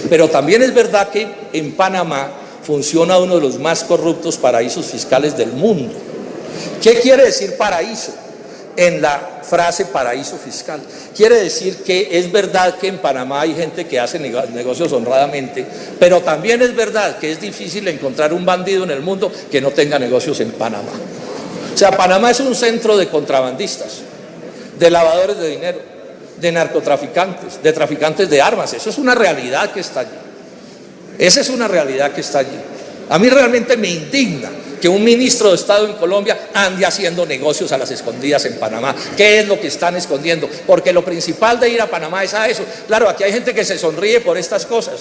Pero también es verdad que en Panamá funciona uno de los más corruptos paraísos fiscales del mundo. ¿Qué quiere decir paraíso? En la frase paraíso fiscal. Quiere decir que es verdad que en Panamá hay gente que hace negocios honradamente, pero también es verdad que es difícil encontrar un bandido en el mundo que no tenga negocios en Panamá. O sea, Panamá es un centro de contrabandistas, de lavadores de dinero, de narcotraficantes, de traficantes de armas. Eso es una realidad que está allí. Esa es una realidad que está allí. A mí realmente me indigna que un ministro de Estado en Colombia ande haciendo negocios a las escondidas en Panamá. ¿Qué es lo que están escondiendo? Porque lo principal de ir a Panamá es a eso. Claro, aquí hay gente que se sonríe por estas cosas.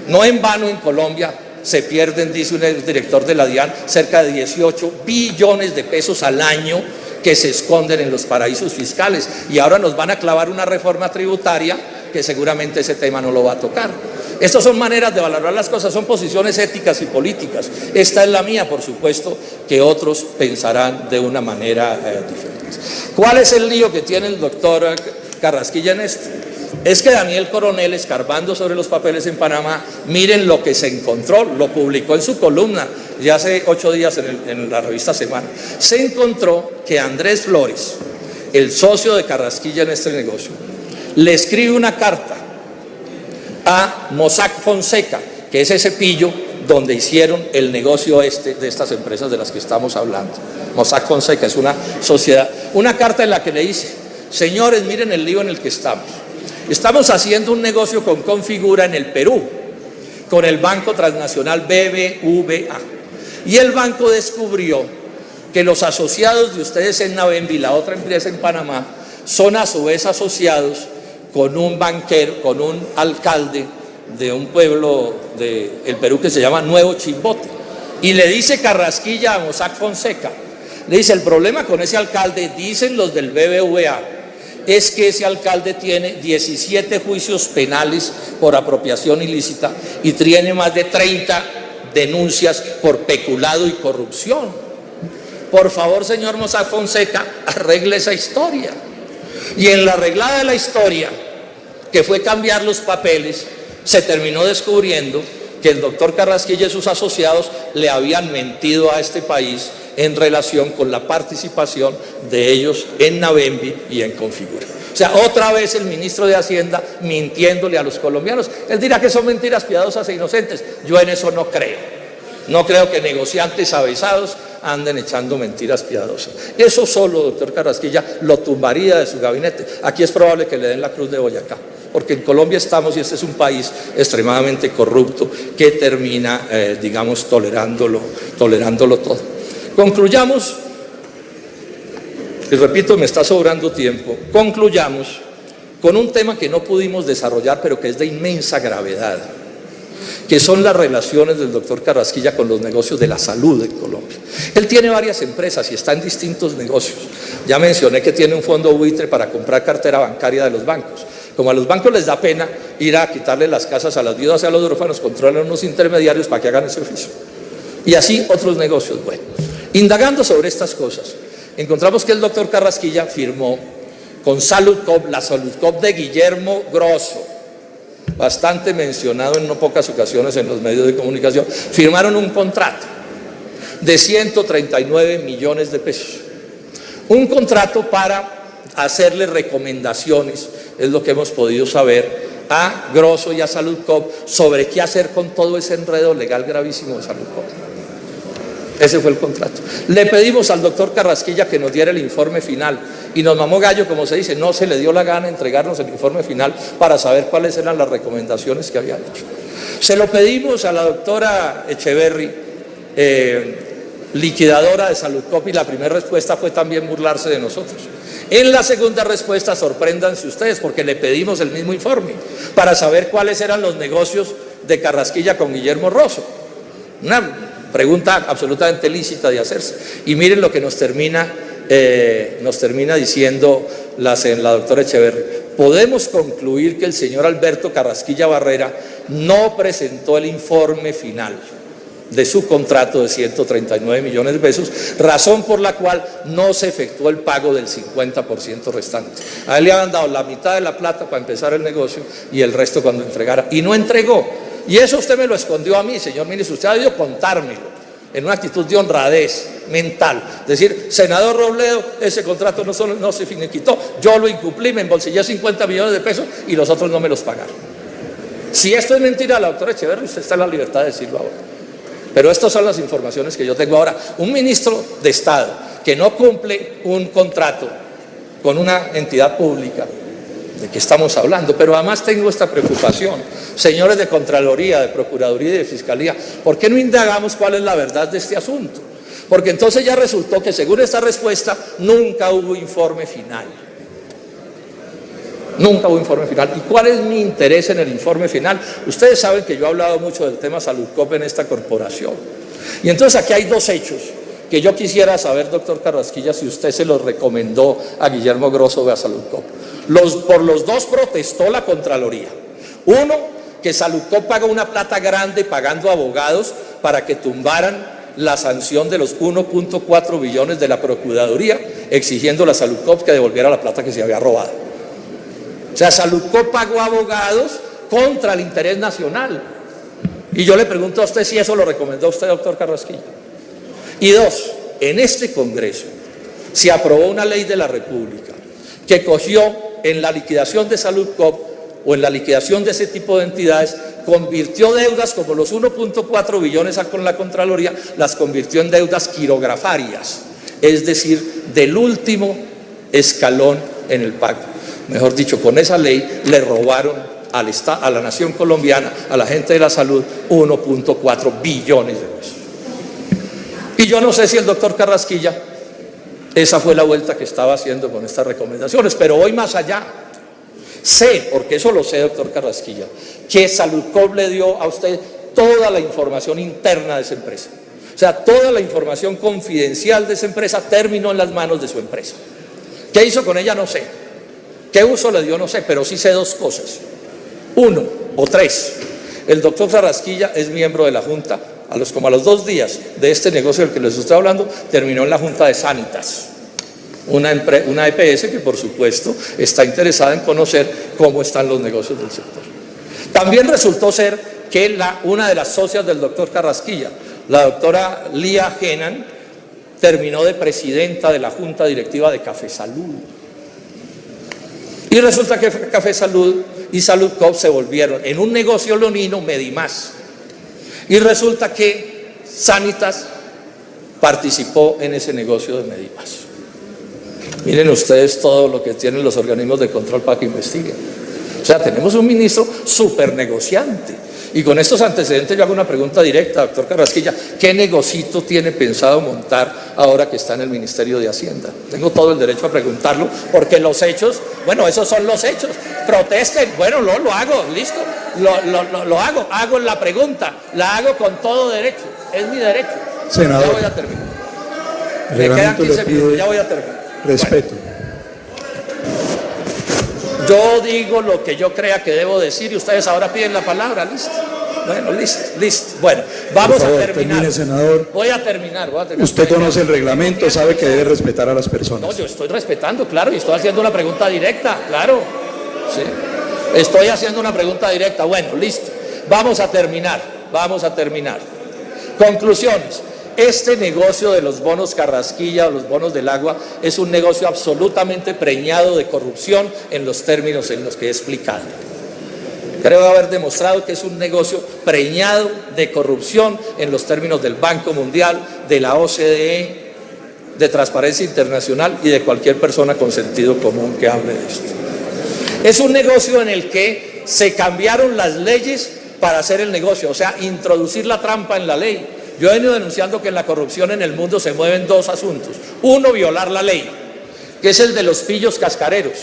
No en vano en Colombia se pierden, dice un director de la DIAN, cerca de 18 billones de pesos al año que se esconden en los paraísos fiscales, y ahora nos van a clavar una reforma tributaria que seguramente ese tema no lo va a tocar. Estas son maneras de valorar las cosas, son posiciones éticas y políticas. Esta es la mía, por supuesto, que otros pensarán de una manera diferente. ¿Cuál es el lío que tiene el doctor Carrasquilla en esto? Es que Daniel Coronel, escarbando sobre los papeles en Panamá, miren lo que se encontró, lo publicó en su columna ya hace 8 días en la revista Semana. Se encontró que Andrés Flores, el socio de Carrasquilla en este negocio, le escribe una carta a Mossack Fonseca, que es ese pillo donde hicieron el negocio de estas empresas de las que estamos hablando. Mossack Fonseca es una sociedad, una carta en la que le dice: señores, miren el lío en el que estamos. Estamos haciendo un negocio con Configura en el Perú, con el Banco Transnacional BBVA. Y el banco descubrió que los asociados de ustedes en Navembi, la otra empresa en Panamá, son a su vez asociados con un banquero, con un alcalde de un pueblo del Perú que se llama Nuevo Chimbote. Y le dice Carrasquilla a Mossack Fonseca, le dice: el problema con ese alcalde, dicen los del BBVA, es que ese alcalde tiene 17 juicios penales por apropiación ilícita y tiene más de 30 denuncias por peculado y corrupción. Por favor, señor Mossack Fonseca, arregle esa historia. Y en la arreglada de la historia, que fue cambiar los papeles, se terminó descubriendo que el doctor Carrasquilla y sus asociados le habían mentido a este país en relación con la participación de ellos en Navembi y en Configura. O sea, otra vez el ministro de Hacienda mintiéndole a los colombianos. Él dirá que son mentiras piadosas e inocentes. Yo en eso no creo. No creo que negociantes avesados anden echando mentiras piadosas. Eso solo, doctor Carrasquilla, lo tumbaría de su gabinete. Aquí es probable que le den la Cruz de Boyacá, porque en Colombia estamos, y este es un país extremadamente corrupto que termina, digamos, tolerándolo todo. Concluyamos, y repito, me está sobrando tiempo, concluyamos con un tema que no pudimos desarrollar, pero que es de inmensa gravedad, que son las relaciones del doctor Carrasquilla con los negocios de la salud en Colombia. Él tiene varias empresas y está en distintos negocios. Ya mencioné que tiene un fondo buitre para comprar cartera bancaria de los bancos. Como a los bancos les da pena ir a quitarle las casas a las viudas y a los huérfanos, controlan unos intermediarios para que hagan ese oficio. Y así otros negocios. Bueno, indagando sobre estas cosas, encontramos que el doctor Carrasquilla firmó con Saludcop, la Saludcop de Guillermo Grosso, bastante mencionado en no pocas ocasiones en los medios de comunicación, firmaron un contrato de 139 millones de pesos. Un contrato para hacerle recomendaciones, es lo que hemos podido saber, a Grosso y a Saludcop sobre qué hacer con todo ese enredo legal gravísimo de Saludcop. Ese fue el contrato. Le pedimos al doctor Carrasquilla que nos diera el informe final y nos mamó gallo, como se dice, no se le dio la gana entregarnos el informe final para saber cuáles eran las recomendaciones que había hecho. Se lo pedimos a la doctora Echeverry, liquidadora de Saludcop, y la primera respuesta fue también burlarse de nosotros. En la segunda respuesta, sorpréndanse ustedes, porque le pedimos el mismo informe para saber cuáles eran los negocios de Carrasquilla con Guillermo Grosso. Una pregunta absolutamente lícita de hacerse. Y miren lo que nos termina diciendo la doctora Echeverry. Podemos concluir que el señor Alberto Carrasquilla Barrera no presentó el informe final de su contrato de 139 millones de pesos, razón por la cual no se efectuó el pago del 50% restante. A él le habían dado la mitad de la plata para empezar el negocio y el resto cuando entregara, y no entregó. Y eso usted me lo escondió a mí, señor ministro. Usted ha debido contármelo en una actitud de honradez mental. Decir: senador Robledo, ese contrato no se finiquitó, yo lo incumplí, me embolsillé 50 millones de pesos y los otros no me los pagaron. Si esto es mentira, la doctora Echeverry, usted está en la libertad de decirlo ahora. Pero estas son las informaciones que yo tengo ahora. Un ministro de Estado que no cumple un contrato con una entidad pública, ¿de qué estamos hablando? Pero además tengo esta preocupación. Señores de Contraloría, de Procuraduría y de Fiscalía, ¿por qué no indagamos cuál es la verdad de este asunto? Porque entonces ya resultó que, según esta respuesta, nunca hubo informe final. Nunca hubo informe final. ¿Y cuál es mi interés en el informe final? Ustedes saben que yo he hablado mucho del tema Saludcop en esta corporación. Y entonces aquí hay dos hechos que yo quisiera saber, doctor Carrasquilla, si usted se los recomendó a Guillermo Grosso o a Saludcop. Por los dos protestó la Contraloría. Uno, que Saludcop pagó una plata grande pagando abogados para que tumbaran la sanción de los 1.4 billones de la Procuraduría, exigiendo a Saludcop que devolviera la plata que se había robado. O sea, Saludcop pagó abogados contra el interés nacional. Y yo le pregunto a usted si eso lo recomendó a usted, doctor Carrasquilla. Y dos, en este Congreso se aprobó una ley de la República que cogió en la liquidación de Saludcop o en la liquidación de ese tipo de entidades, convirtió deudas como los 1.4 billones con la Contraloría, las convirtió en deudas quirografarias, es decir, del último escalón en el pago. Mejor dicho, con esa ley le robaron a la nación colombiana, a la gente de la salud, 1.4 billones de pesos. Y yo no sé si el doctor Carrasquilla, esa fue la vuelta que estaba haciendo con estas recomendaciones, pero voy más allá. Sé, porque eso lo sé, doctor Carrasquilla, que Saludcop le dio a usted toda la información interna de esa empresa. O sea, toda la información confidencial de esa empresa terminó en las manos de su empresa. ¿Qué hizo con ella? No sé. ¿Qué uso le dio? No sé, pero sí sé dos cosas. Uno, o tres, el doctor Carrasquilla es miembro de la Junta, como a los 2 días de este negocio del que les estoy hablando, terminó en la Junta de Sanitas, una EPS que por supuesto está interesada en conocer cómo están los negocios del sector. También resultó ser que una de las socias del doctor Carrasquilla, la doctora Lía Genan, terminó de presidenta de la Junta Directiva de Café Salud. Y resulta que Café Salud y Saludcop se volvieron en un negocio leonino Medimás. Y resulta que Sanitas participó en ese negocio de Medimás. Miren ustedes todo lo que tienen los organismos de control para que investiguen. O sea, tenemos un ministro súper negociante. Y con estos antecedentes yo hago una pregunta directa, doctor Carrasquilla. ¿Qué negocito tiene pensado montar ahora que está en el Ministerio de Hacienda? Tengo todo el derecho a preguntarlo, porque los hechos, bueno, esos son los hechos. Protesten, bueno, lo hago, listo. Lo hago la pregunta, la hago con todo derecho, es mi derecho. Senador, ya voy a terminar. Me quedan 15 minutos, ya voy a terminar. Respeto. Bueno, yo digo lo que yo crea que debo decir y ustedes ahora piden la palabra, listo. Bueno, listo. Bueno, vamos a terminar. Termine, senador. Voy a terminar. Usted conoce el reglamento, sabe que debe respetar a las personas. No, yo estoy respetando, claro, y estoy haciendo una pregunta directa, claro. Sí. Estoy haciendo una pregunta directa. Bueno, listo. Vamos a terminar. Conclusiones. Este negocio de los bonos Carrasquilla o los bonos del agua es un negocio absolutamente preñado de corrupción en los términos en los que he explicado. Creo haber demostrado que es un negocio preñado de corrupción en los términos del Banco Mundial, de la OCDE, de Transparencia Internacional y de cualquier persona con sentido común que hable de esto. Es un negocio en el que se cambiaron las leyes para hacer el negocio, o sea, introducir la trampa en la ley. Yo he venido denunciando que en la corrupción en el mundo se mueven dos asuntos. Uno, violar la ley, que es el de los pillos cascareros,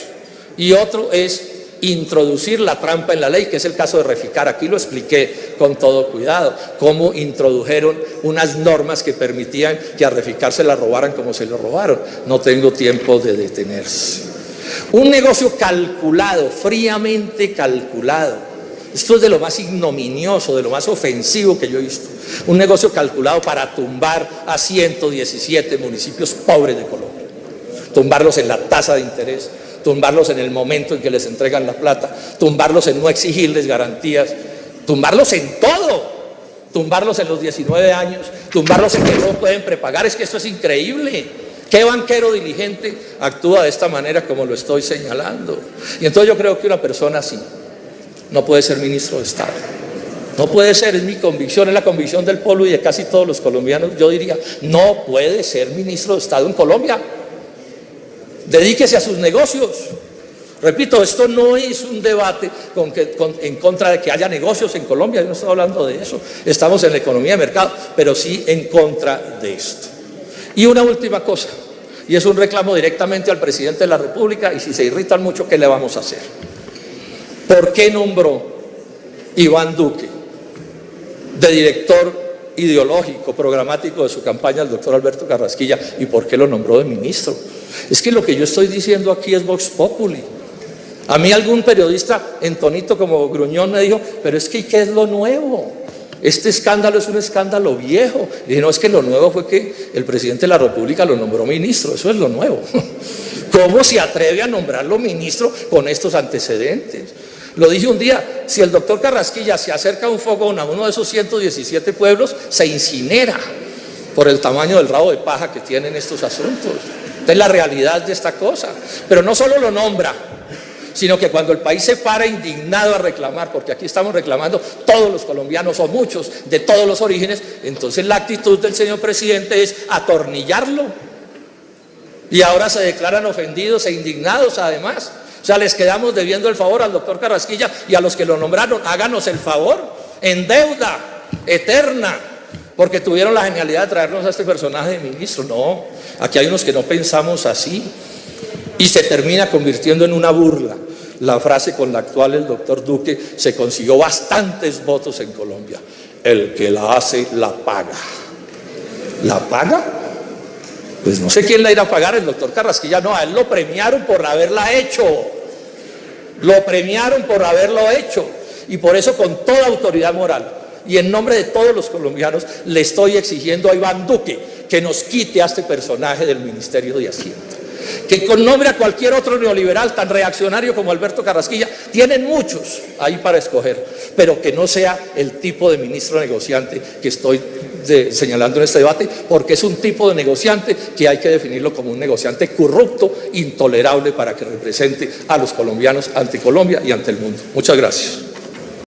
y otro es introducir la trampa en la ley, que es el caso de Reficar. Aquí lo expliqué con todo cuidado, cómo introdujeron unas normas que permitían que a Reficar se la robaran como se lo robaron. No tengo tiempo de detenerse. Un negocio calculado, fríamente calculado. Esto es de lo más ignominioso, de lo más ofensivo que yo he visto. Un negocio calculado para tumbar a 117 municipios pobres de Colombia. Tumbarlos en la tasa de interés, tumbarlos en el momento en que les entregan la plata, tumbarlos en no exigirles garantías, tumbarlos en todo, tumbarlos en los 19 años, tumbarlos en que no pueden prepagar. Es que esto es increíble. ¿Qué banquero diligente actúa de esta manera como lo estoy señalando? Y entonces yo creo que una persona así no puede ser ministro de Estado. No puede ser, es mi convicción, es la convicción del pueblo y de casi todos los colombianos. Yo diría, no puede ser ministro de Estado en Colombia. Dedíquese a sus negocios. Repito, esto no es un debate en contra de que haya negocios en Colombia. Yo no estoy hablando de eso. Estamos en la economía de mercado, pero sí en contra de esto. Y una última cosa, y es un reclamo directamente al presidente de la República, y si se irritan mucho, ¿qué le vamos a hacer? ¿Por qué nombró Iván Duque de director ideológico, programático de su campaña al doctor Alberto Carrasquilla? ¿Y por qué lo nombró de ministro? Es que lo que yo estoy diciendo aquí es Vox Populi. A mí algún periodista en tonito como gruñón me dijo, pero es que ¿qué es lo nuevo? Este escándalo es un escándalo viejo. Y dije, no, es que lo nuevo fue que el presidente de la República lo nombró ministro, eso es lo nuevo. ¿Cómo se atreve a nombrarlo ministro con estos antecedentes? Lo dije un día, si el doctor Carrasquilla se acerca a un fogón a uno de esos 117 pueblos, se incinera por el tamaño del rabo de paja que tienen estos asuntos. Esta es la realidad de esta cosa. Pero no solo lo nombra, sino que cuando el país se para indignado a reclamar, porque aquí estamos reclamando todos los colombianos o muchos de todos los orígenes, entonces la actitud del señor presidente es atornillarlo. Y ahora se declaran ofendidos e indignados además. O sea, les quedamos debiendo el favor al doctor Carrasquilla y a los que lo nombraron. Háganos el favor, en deuda eterna, porque tuvieron la genialidad de traernos a este personaje de ministro. No, aquí hay unos que no pensamos así, y se termina convirtiendo en una burla la frase con la cual el doctor Duque se consiguió bastantes votos en Colombia: el que la hace, la paga. ¿La paga? Pues no sé quién la irá a pagar, el doctor Carrasquilla no, a él lo premiaron por haberla hecho. Lo premiaron por haberlo hecho, y por eso, con toda autoridad moral y en nombre de todos los colombianos, le estoy exigiendo a Iván Duque que nos quite a este personaje del Ministerio de Hacienda, que con nombre a cualquier otro neoliberal tan reaccionario como Alberto Carrasquilla. Tienen muchos ahí para escoger, pero que no sea el tipo de ministro negociante que estoy señalando en este debate, porque es un tipo de negociante que hay que definirlo como un negociante corrupto, intolerable, para que represente a los colombianos ante Colombia y ante el mundo. Muchas gracias.